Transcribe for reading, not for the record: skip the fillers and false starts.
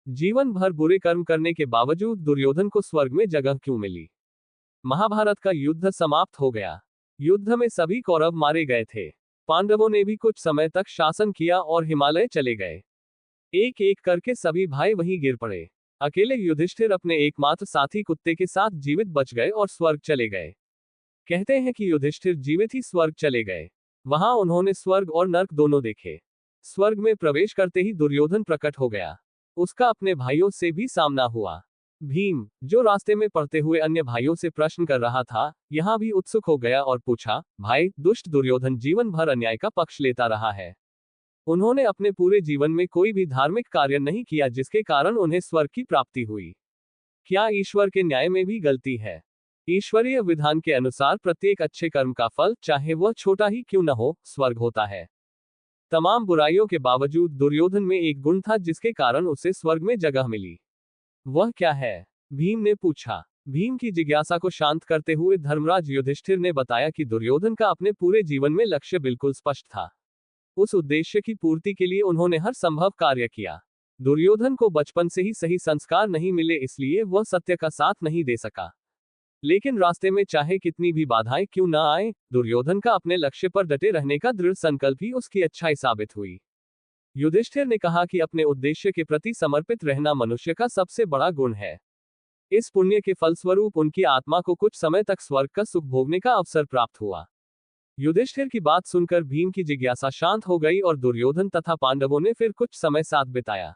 जीवन भर बुरे कर्म करने के बावजूद दुर्योधन को स्वर्ग में जगह क्यों मिली? महाभारत का युद्ध समाप्त हो गया। युद्ध में सभी कौरव मारे गए थे। पांडवों ने भी कुछ समय तक शासन किया और हिमालय चले गए। एक एक करके सभी भाई वहीं गिर पड़े। अकेले युधिष्ठिर अपने एकमात्र साथी कुत्ते के साथ जीवित बच गए और स्वर्ग चले गए। कहते हैं कि युधिष्ठिर जीवित ही स्वर्ग चले गए। वहां उन्होंने स्वर्ग और नर्क दोनों देखे। स्वर्ग में प्रवेश करते ही दुर्योधन प्रकट हो गया। उसका अपने भाइयों से भी सामना हुआ। भीम, जो रास्ते में पड़ते हुए अन्य भाइयों से प्रश्न कर रहा था, यहां भी उत्सुक हो गया और पूछा, भाई, दुष्ट दुर्योधन जीवन भर अन्याय का पक्ष लेता रहा है। उन्होंने अपने पूरे जीवन में कोई भी धार्मिक कार्य नहीं किया जिसके कारण उन्हें स्वर्ग की प्राप्ति हुई। क्या ईश्वर के न्याय में भी गलती है? ईश्वरीय विधान के अनुसार प्रत्येक अच्छे कर्म का फल, चाहे वह छोटा ही क्यों न हो, स्वर्ग होता है। तमाम बुराइयों के बावजूद दुर्योधन में एक गुण था जिसके कारण उसे स्वर्ग में जगह मिली। वह क्या है? भीम ने पूछा। भीम की जिज्ञासा को शांत करते हुए धर्मराज युधिष्ठिर ने बताया कि दुर्योधन का अपने पूरे जीवन में लक्ष्य बिल्कुल स्पष्ट था। उस उद्देश्य की पूर्ति के लिए उन्होंने हर संभव कार्य किया। दुर्योधन को बचपन से ही सही संस्कार नहीं मिले, इसलिए वह सत्य का साथ नहीं दे सका। लेकिन रास्ते में चाहे कितनी भी बाधाएं क्यों न आए, दुर्योधन का अपने लक्ष्य पर डटे रहने का दृढ़ संकल्प ही उसकी अच्छाई साबित हुई। युधिष्ठिर ने कहा कि अपने उद्देश्य के प्रति समर्पित रहना मनुष्य का सबसे बड़ा गुण है। इस पुण्य के फलस्वरूप उनकी आत्मा को कुछ समय तक स्वर्ग का सुख भोगने का अवसर प्राप्त हुआ। युधिष्ठिर की बात सुनकर भीम की जिज्ञासा शांत हो गई और दुर्योधन तथा पांडवों ने फिर कुछ समय साथ बिताया।